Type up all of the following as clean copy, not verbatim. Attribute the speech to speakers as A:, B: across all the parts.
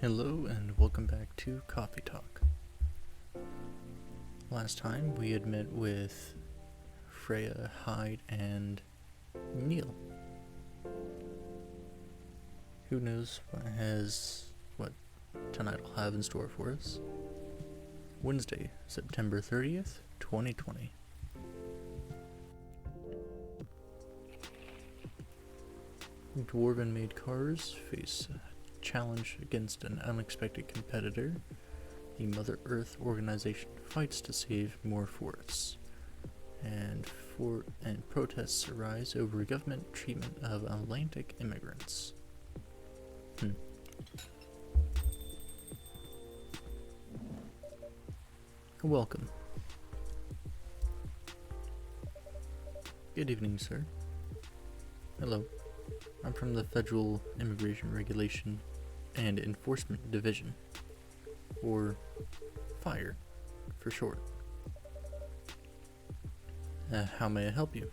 A: Hello and welcome back to Coffee Talk. Last time we had met with Freya, Hyde, and Neil. Who knows what tonight will have in store for us. Wednesday, September 30th, 2020. Dwarven-made cars face a challenge against an unexpected competitor. The Mother Earth organization fights to save more forests, and protests arise over government treatment of Atlantic immigrants. Welcome. Good evening, sir. Hello. I'm from the Federal Immigration Regulation and Enforcement Division, or FIRE for short. How may I help you?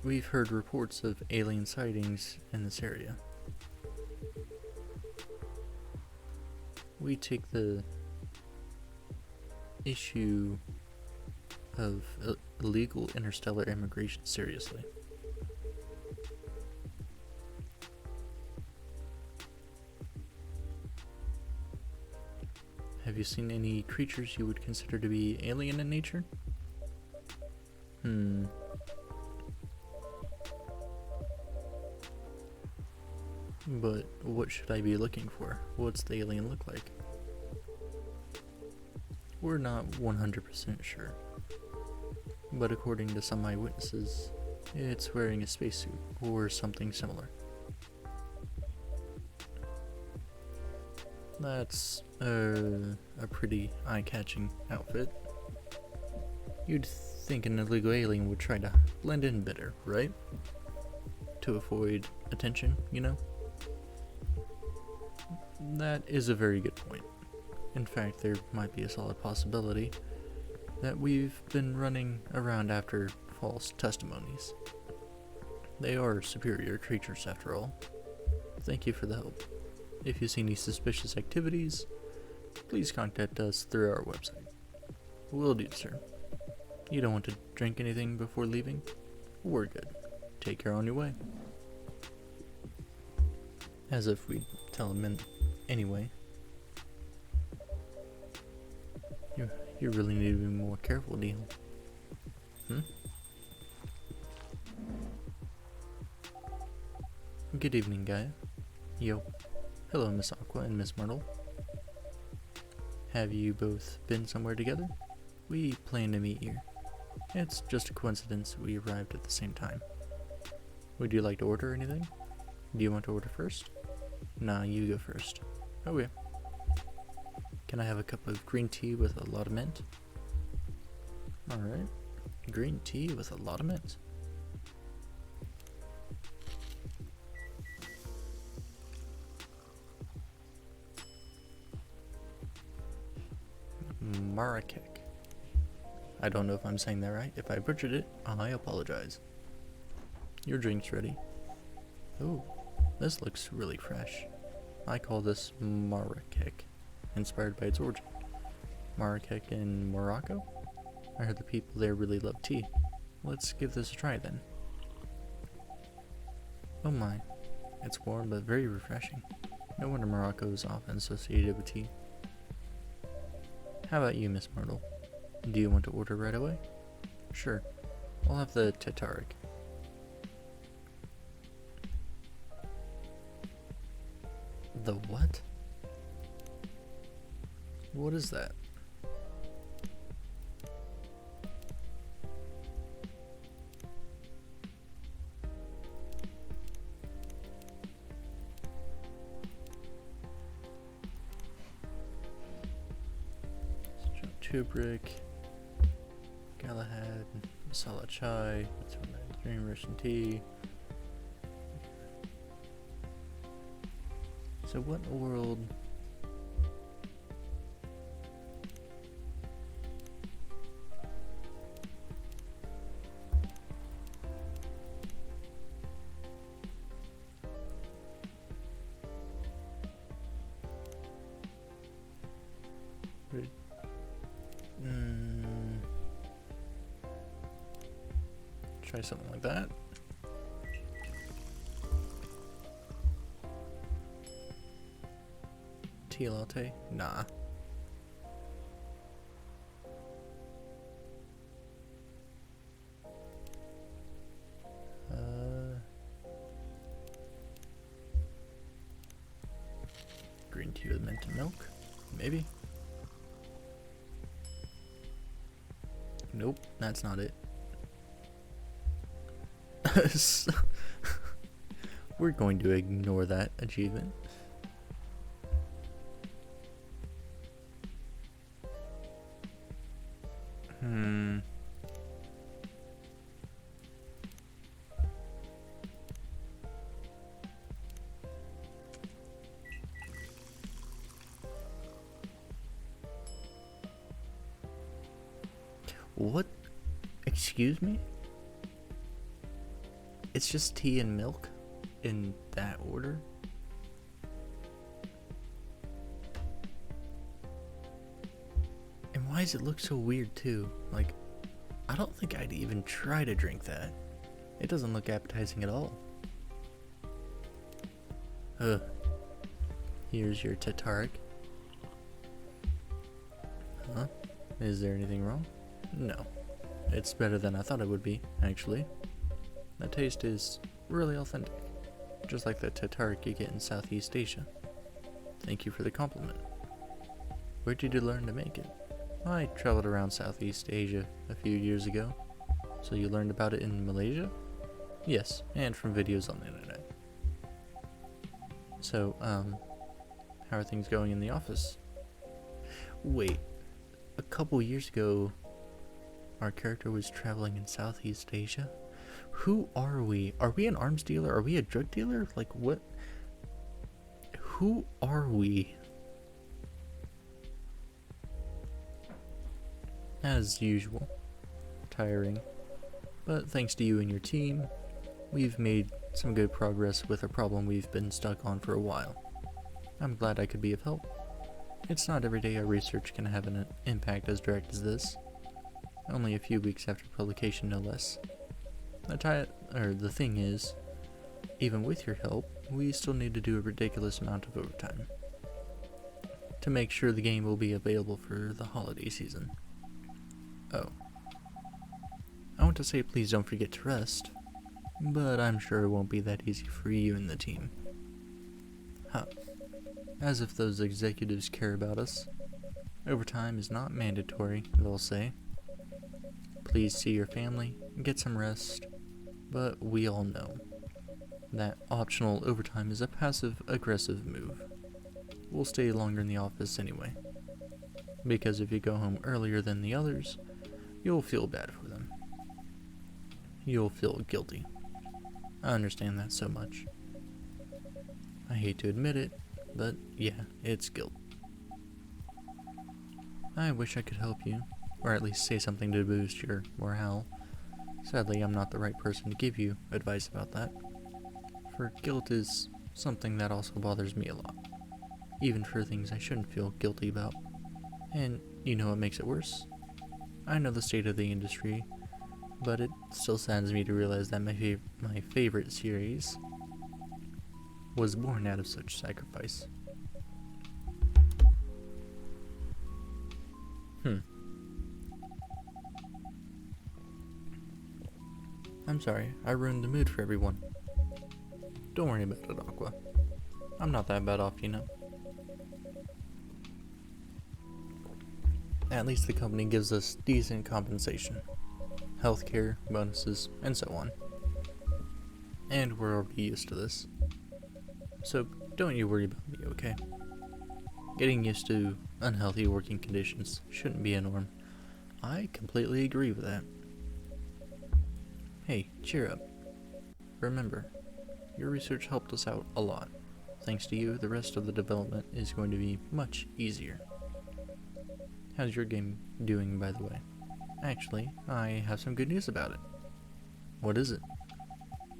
A: We've heard reports of alien sightings in this area. We take the issue of illegal interstellar immigration seriously. Have you seen any creatures you would consider to be alien in nature? But what should I be looking for? What's the alien look like? We're not 100% sure, but according to some eyewitnesses, it's wearing a spacesuit or something similar. That's a pretty eye-catching outfit. You'd think an illegal alien would try to blend in better, right? To avoid attention, you know? That is a very good point. In fact, there might be a solid possibility that we've been running around after false testimonies. They are superior creatures after all. Thank you for the help. If you see any suspicious activities, please contact us through our website. Will do, sir. You don't want to drink anything before leaving? We're good. Take care on your way. As if we'd tell him anyway. You really need to be more careful, Neil. Good evening, Gaia. Yo. Hello, Miss Aqua and Miss Myrtle. Have you both been somewhere together? We plan to meet here. It's just a coincidence we arrived at the same time. Would you like to order anything? Do you want to order first? Nah, you go first. Okay. Can I have a cup of green tea with a lot of mint? Alright. Green tea with a lot of mint. Marakek. I don't know if I'm saying that right. If I butchered it, I apologize. Your drink's ready. Oh, this looks really fresh. I call this Marakek, inspired by its origin. Marrakech in Morocco? I heard the people there really love tea. Let's give this a try then. Oh my, it's warm but very refreshing. No wonder Morocco is often associated with tea. How about you, Miss Myrtle? Do you want to order right away? Sure. I'll have the Tatarik. The what? What is that? Tubrick, Galahad, Masala Chai, Green Russian Tea. So what in the world? Try something like that. Tea latte? Nah. Green tea with mint and milk? Maybe? Nope, that's not it. We're going to ignore that achievement. What? Excuse me? It's just tea and milk in that order? And why does it look so weird too? Like, I don't think I'd even try to drink that. It doesn't look appetizing at all. Ugh. Here's your Tataric. Huh? Is there anything wrong? No. It's better than I thought it would be, actually. The taste is really authentic, just like the Tataric you get in Southeast Asia. Thank you for the compliment. Where did you learn to make it? I traveled around Southeast Asia a few years ago. So you learned about it in Malaysia? Yes, and from videos on the internet. So, how are things going in the office? Wait, a couple years ago, our character was traveling in Southeast Asia? Who are we? Are we an arms dealer? Are we a drug dealer? Like, what? Who are we? As usual, tiring. But thanks to you and your team, we've made some good progress with a problem we've been stuck on for a while. I'm glad I could be of help. It's not every day our research can have an impact as direct as this. Only a few weeks after publication, no less. The thing is, even with your help, we still need to do a ridiculous amount of overtime to make sure the game will be available for the holiday season. Oh. I want to say please don't forget to rest, but I'm sure it won't be that easy for you and the team. Huh. As if those executives care about us. Overtime is not mandatory, they'll say. Please see your family, get some rest, but we all know that optional overtime is a passive-aggressive move. We'll stay longer in the office anyway, because if you go home earlier than the others, you'll feel bad for them. You'll feel guilty. I understand that so much. I hate to admit it, but yeah, it's guilt. I wish I could help you, or at least say something to boost your morale. Sadly, I'm not the right person to give you advice about that, for guilt is something that also bothers me a lot, even for things I shouldn't feel guilty about. And you know what makes it worse? I know the state of the industry, but it still saddens me to realize that my favorite series was born out of such sacrifice. I'm sorry, I ruined the mood for everyone. Don't worry about it, Aqua. I'm not that bad off, you know. At least the company gives us decent compensation. Healthcare, bonuses, and so on. And we're already used to this. So don't you worry about me, okay? Getting used to unhealthy working conditions shouldn't be a norm. I completely agree with that. Hey, cheer up. Remember, your research helped us out a lot. Thanks to you, the rest of the development is going to be much easier. How's your game doing, by the way? Actually, I have some good news about it. What is it?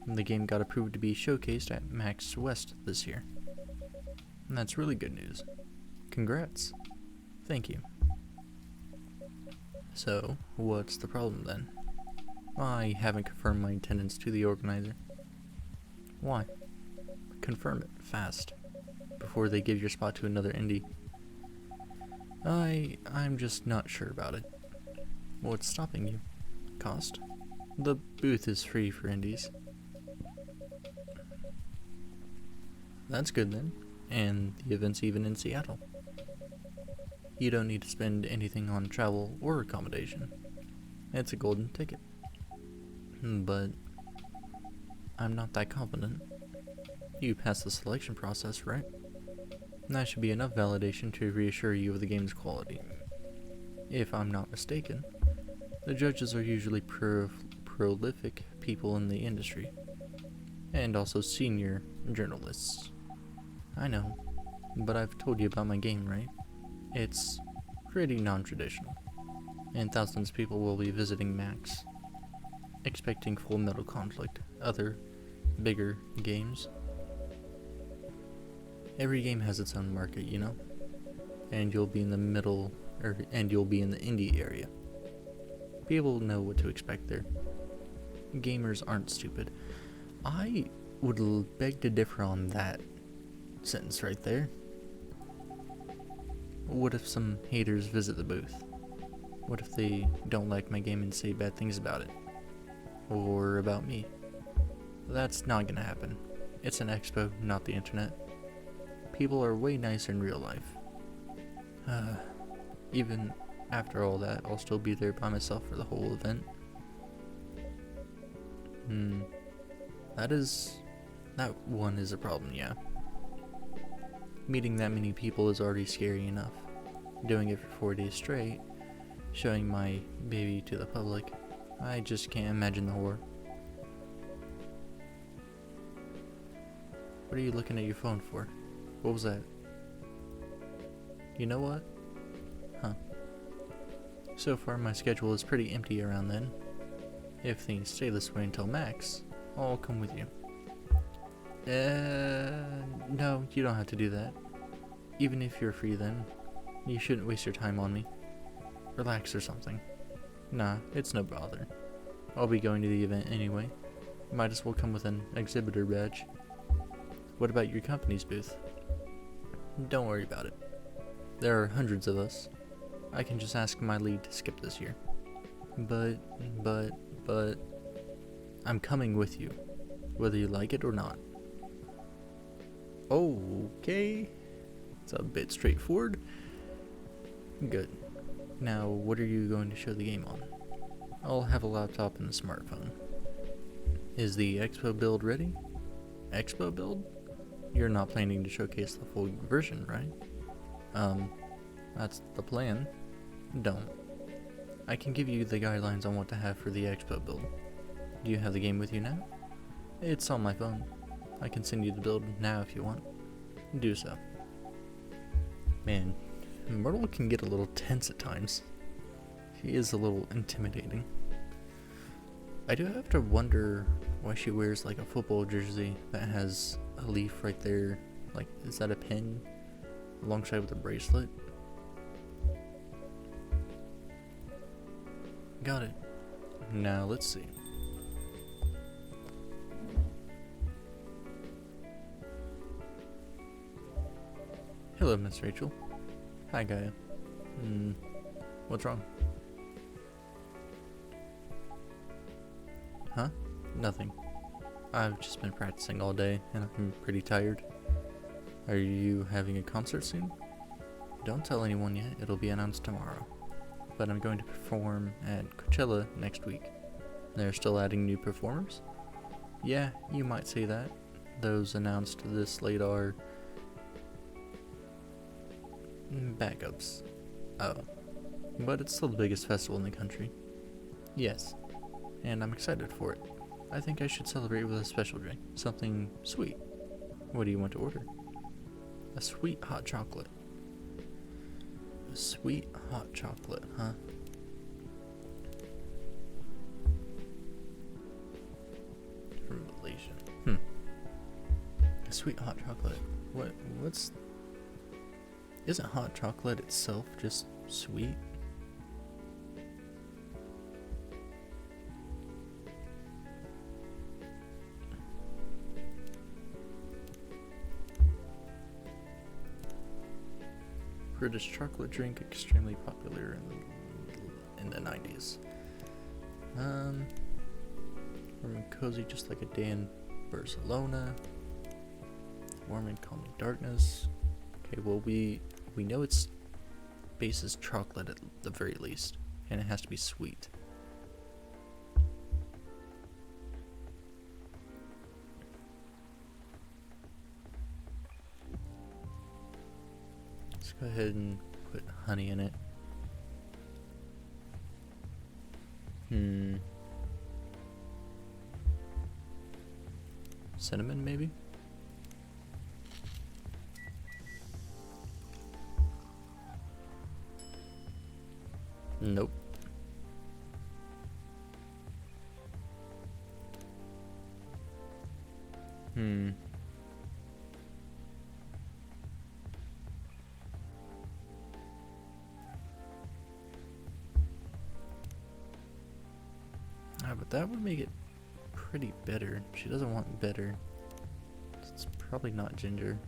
A: The game got approved to be showcased at PAX West this year. And that's really good news. Congrats. Thank you. So, what's the problem then? I haven't confirmed my attendance to the organizer. Why? Confirm it, fast, before they give your spot to another indie. I'm just not sure about it. What's stopping you? Cost? The booth is free for indies. That's good then. And the event's even in Seattle. You don't need to spend anything on travel or accommodation. It's a golden ticket. But I'm not that confident. You passed the selection process, right? That should be enough validation to reassure you of the game's quality. If I'm not mistaken, the judges are usually prolific people in the industry, and also senior journalists. I know, but I've told you about my game, right? It's pretty non-traditional, and thousands of people will be visiting Max, expecting Full Metal Conflict, other, bigger games. Every game has its own market, you know? And you'll be in the indie area. People know what to expect there. Gamers aren't stupid. I would beg to differ on that sentence right there. What if some haters visit the booth? What if they don't like my game and say bad things about it? Or about me? That's not gonna happen. It's an expo, not the internet. People are way nicer in real life. Even after all that, I'll still be there by myself for the whole event. That one is a problem, yeah. Meeting that many people is already scary enough. Doing it for 4 days straight, showing my baby to the public, I just can't imagine the horror. What are you looking at your phone for? What was that? You know what? Huh. So far my schedule is pretty empty around then. If things stay this way until Max, I'll come with you. No, you don't have to do that. Even if you're free then, you shouldn't waste your time on me. Relax or something. Nah, it's no bother. I'll be going to the event anyway. Might as well come with an exhibitor badge. What about your company's booth? Don't worry about it. There are hundreds of us. I can just ask my lead to skip this year. But, I'm coming with you, whether you like it or not. Okay. It's a bit straightforward. Good. Now, what are you going to show the game on? I'll have a laptop and a smartphone. Is the Expo build ready? Expo build? You're not planning to showcase the full version, right? That's the plan. Don't. I can give you the guidelines on what to have for the Expo build. Do you have the game with you now? It's on my phone. I can send you the build now if you want. Do so. Man, Myrtle can get a little tense at times. She is a little intimidating. I do have to wonder why she wears like a football jersey that has a leaf right there. Like, is that a pin alongside with a bracelet? Got it. Now let's see. Hello, Miss Rachel. Hi, Gaia. What's wrong? Huh? Nothing. I've just been practicing all day, and I'm pretty tired. Are you having a concert soon? Don't tell anyone yet, it'll be announced tomorrow. But I'm going to perform at Coachella next week. They're still adding new performers? Yeah, you might say that. Those announced this late are backups. Oh. But it's still the biggest festival in the country. Yes. And I'm excited for it. I think I should celebrate with a special drink. Something sweet. What do you want to order? A sweet hot chocolate. A sweet hot chocolate, huh? From Malaysia. A sweet hot chocolate. What's... Isn't hot chocolate itself just sweet? British chocolate drink, extremely popular in the 90s. Warm and cozy, just like a day in Barcelona. Warm and calming darkness. Okay, well we know its base is chocolate at the very least, and it has to be sweet. Let's go ahead and put honey in it. Cinnamon, maybe? Nope. But that would make it pretty bitter. She doesn't want bitter. It's probably not ginger.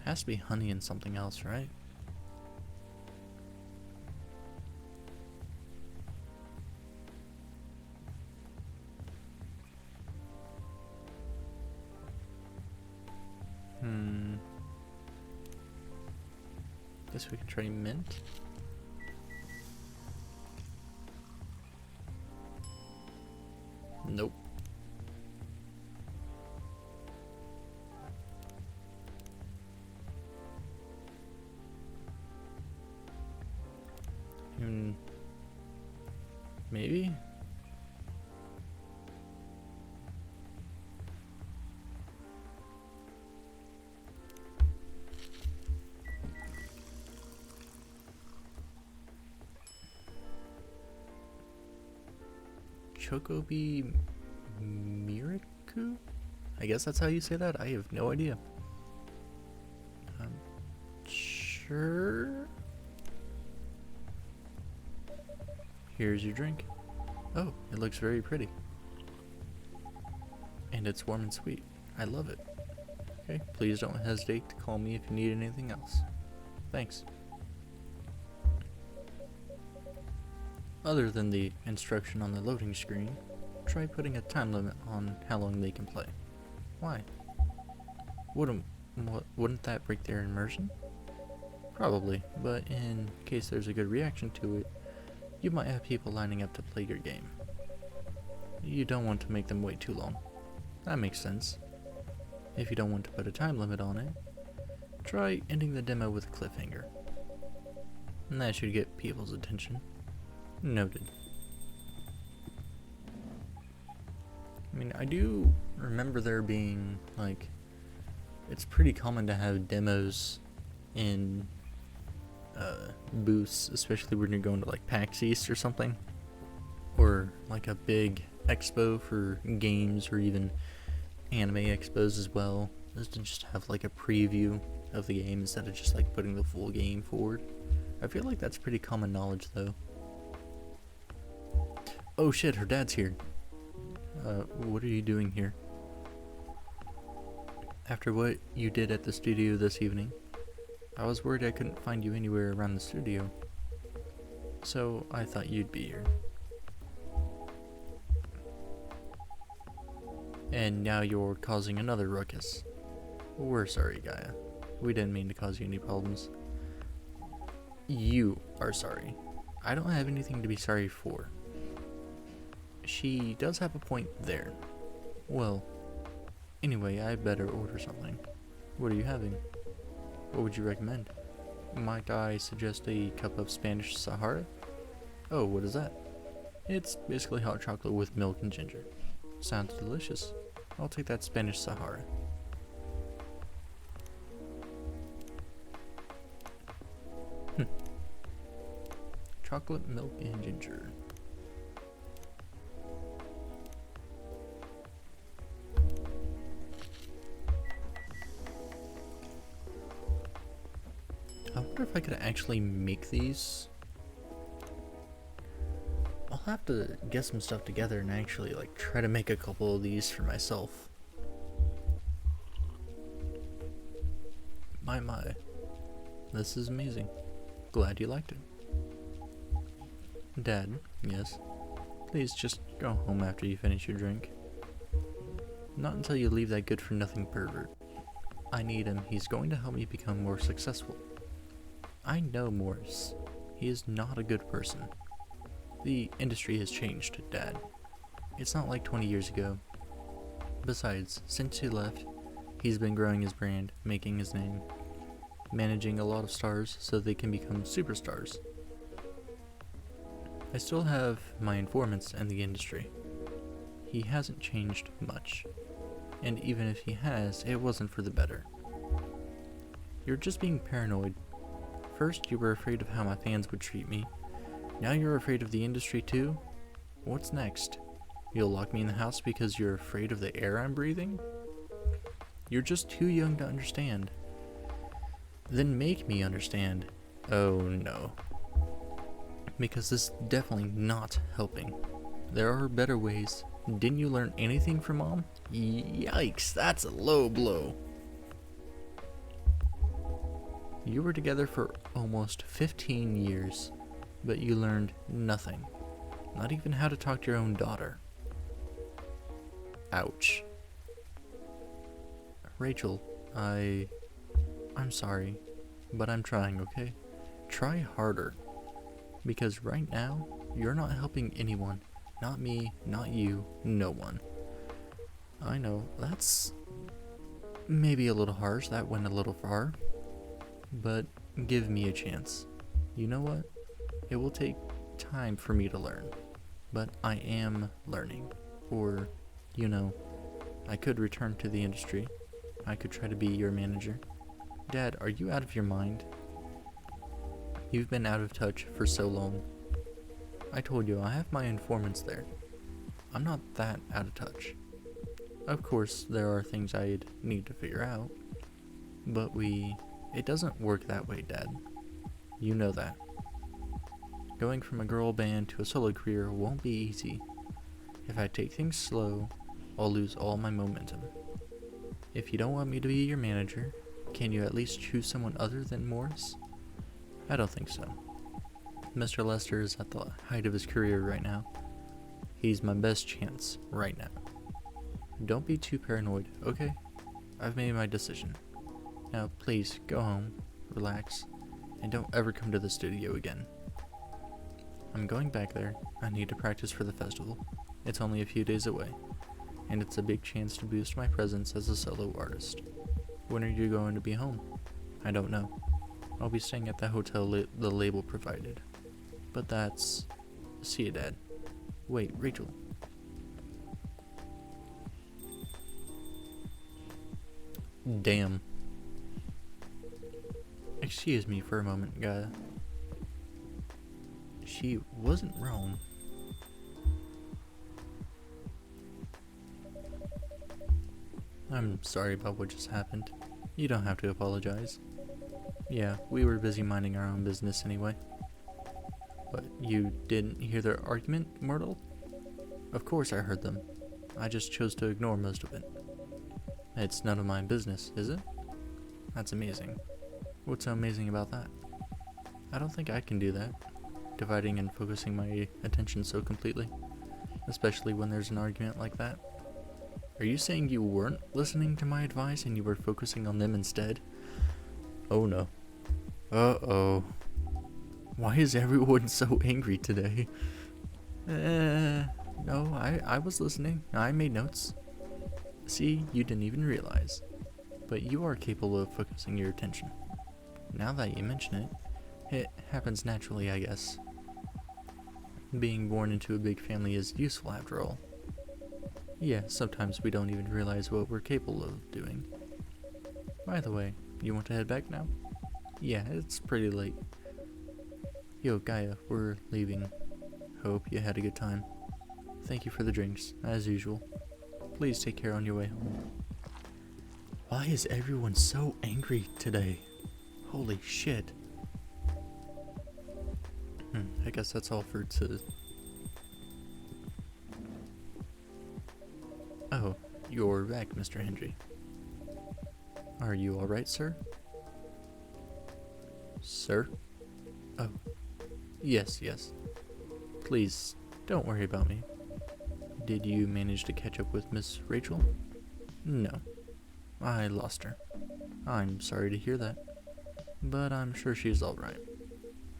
A: Has to be honey and something else, right? Guess we can try mint. Nope. Maybe? Chocobi Miraku? I guess that's how you say that? I have no idea. Sure. Here's your drink. Oh, it looks very pretty. And it's warm and sweet. I love it. Okay, please don't hesitate to call me if you need anything else. Thanks. Other than the instruction on the loading screen, try putting a time limit on how long they can play. Why? Wouldn't that break their immersion? Probably, but in case there's a good reaction to it, you might have people lining up to play your game. You don't want to make them wait too long. That makes sense. If you don't want to put a time limit on it, try ending the demo with a cliffhanger. And that should get people's attention. Noted. I mean, I do remember there being, like, it's pretty common to have demos in booths, especially when you're going to like PAX East or something, or like a big expo for games, or even anime expos as well, is to just have like a preview of the game instead of just like putting the full game forward. I feel like that's pretty common knowledge though. Oh shit, her dad's here. What are you doing here? After what you did at the studio this evening, I was worried I couldn't find you anywhere around the studio. So I thought you'd be here. And now you're causing another ruckus. We're sorry, Gaia. We didn't mean to cause you any problems. You are sorry. I don't have anything to be sorry for. She does have a point there. Well, anyway, I better order something. What are you having? What would you recommend? Might I suggest a cup of Spanish Sahara? Oh, what is that? It's basically hot chocolate with milk and ginger. Sounds delicious. I'll take that Spanish Sahara. Chocolate, milk, and ginger. I wonder if I could actually make these. I'll have to get some stuff together and actually like try to make a couple of these for myself. My. This is amazing. Glad you liked it. Dad, yes. Please just go home after you finish your drink. Not until you leave that good-for-nothing pervert. I need him. He's going to help me become more successful. I know Morris. He is not a good person. The industry has changed, Dad. It's not like 20 years ago. Besides, since he left, he's been growing his brand, making his name, managing a lot of stars so they can become superstars. I still have my informants in the industry. He hasn't changed much. And even if he has, it wasn't for the better. You're just being paranoid. First, you were afraid of how my fans would treat me. Now you're afraid of the industry too? What's next? You'll lock me in the house because you're afraid of the air I'm breathing? You're just too young to understand. Then make me understand. Oh no. Because this is definitely not helping. There are better ways. Didn't you learn anything from Mom? Yikes, that's a low blow. You were together for almost 15 years, but you learned nothing. Not even how to talk to your own daughter. Ouch. Rachel, I'm sorry, but I'm trying, okay? Try harder. Because right now, you're not helping anyone. Not me, not you, no one. I know, that's maybe a little harsh, that went a little far. But give me a chance. You know what? It will take time for me to learn. But I am learning. Or, you know, I could return to the industry. I could try to be your manager. Dad, are you out of your mind? You've been out of touch for so long. I told you, I have my informants there. I'm not that out of touch. Of course, there are things I'd need to figure out. But it doesn't work that way, Dad. You know that. Going from a girl band to a solo career won't be easy. If I take things slow, I'll lose all my momentum. If you don't want me to be your manager, can you at least choose someone other than Morris? I don't think so. Mr. Lester is at the height of his career right now. He's my best chance right now. Don't be too paranoid, okay? I've made my decision. Now please, go home, relax, and don't ever come to the studio again. I'm going back there. I need to practice for the festival. It's only a few days away, and it's a big chance to boost my presence as a solo artist. When are you going to be home? I don't know. I'll be staying at the hotel the label provided. But that's... See you, Dad. Wait, Rachel. Damn. Excuse me for a moment, guy. She wasn't wrong. I'm sorry about what just happened. You don't have to apologize. Yeah, we were busy minding our own business anyway. But you didn't hear their argument, Myrtle? Of course I heard them. I just chose to ignore most of it. It's none of my business, is it? That's amazing. What's so amazing about that? I don't think I can do that. Dividing and focusing my attention so completely. Especially when there's an argument like that. Are you saying you weren't listening to my advice and you were focusing on them instead? Oh no. Uh-oh. Why is everyone so angry today? No, I was listening. I made notes. See, you didn't even realize. But you are capable of focusing your attention. Now that you mention it, it happens naturally, I guess. Being born into a big family is useful after all. Yeah, sometimes we don't even realize what we're capable of doing. By the way, you want to head back now? Yeah, it's pretty late. Yo, Gaia, we're leaving. Hope you had a good time. Thank you for the drinks, as usual. Please take care on your way home. Why is everyone so angry today? Holy shit. I guess that's all for Oh, you're back, Mr. Hendry. Are you alright, sir? Sir? Oh, yes. Please, don't worry about me. Did you manage to catch up with Miss Rachel? No, I lost her. I'm sorry to hear that, but I'm sure she's alright.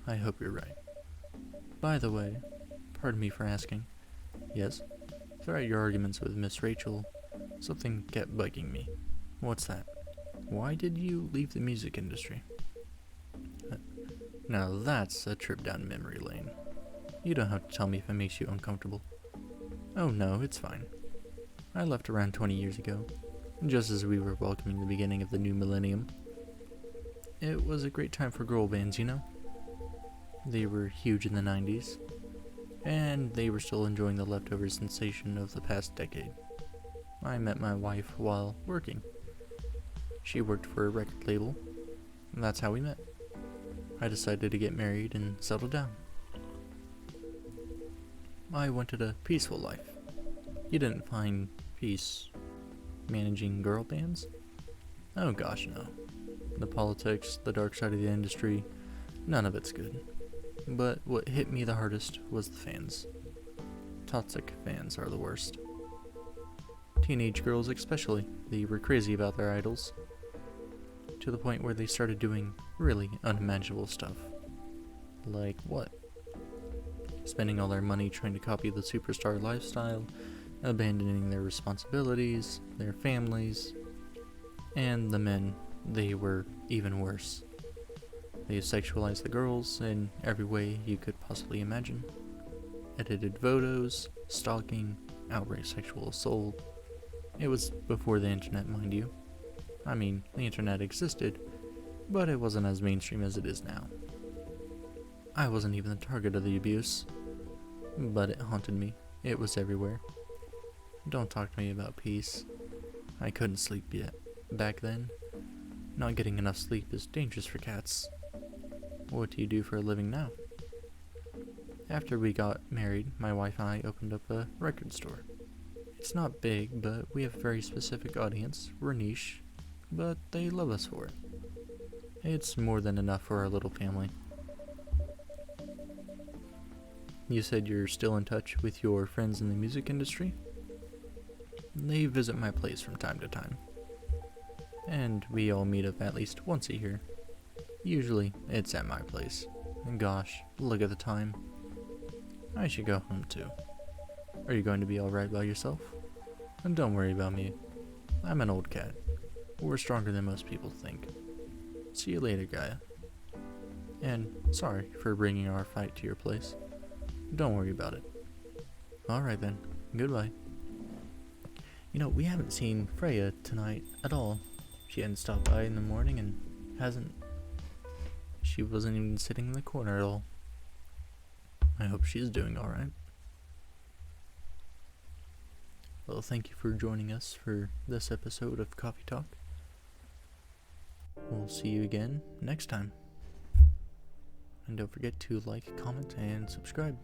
A: I hope you're right. By the way, pardon me for asking. Yes? Throughout your arguments with Miss Rachel, something kept bugging me. What's that? Why did you leave the music industry? Now that's a trip down memory lane. You don't have to tell me if it makes you uncomfortable. Oh no, it's fine. I left around 20 years ago, just as we were welcoming the beginning of the new millennium. It was a great time for girl bands, you know? They were huge in the 90s, and they were still enjoying the leftover sensation of the past decade. I met my wife while working. She worked for a record label, and that's how we met. I decided to get married and settle down. I wanted a peaceful life. You didn't find peace managing girl bands? Oh gosh, no. The politics, the dark side of the industry, none of it's good. But what hit me the hardest was the fans. Toxic fans are the worst. Teenage girls especially, they were crazy about their idols, to the point where they started doing really unimaginable stuff. Like what? Spending all their money trying to copy the superstar lifestyle, abandoning their responsibilities, their families, and the men, they were even worse. They sexualized the girls in every way you could possibly imagine. Edited photos, stalking, outright sexual assault. It was before the internet, mind you. I mean, the internet existed, but it wasn't as mainstream as it is now. I wasn't even the target of the abuse, but it haunted me. It was everywhere. Don't talk to me about peace. I couldn't sleep yet. Back then, not getting enough sleep is dangerous for cats. What do you do for a living now? After we got married, my wife and I opened up a record store. It's not big, but we have a very specific audience. We're niche, but they love us for it. It's more than enough for our little family. You said you're still in touch with your friends in the music industry? They visit my place from time to time. And we all meet up at least once a year. Usually, it's at my place. And gosh, look at the time. I should go home too. Are you going to be alright by yourself? And don't worry about me. I'm an old cat. We're stronger than most people think. See you later, Gaia. And sorry for bringing our fight to your place. Don't worry about it. Alright then, goodbye. You know, we haven't seen Freya tonight at all. She hadn't stopped by in the morning and she wasn't even sitting in the corner at all. I hope she's doing alright. Well, thank you for joining us for this episode of Coffee Talk. We'll see you again next time. And don't forget to like, comment, and subscribe.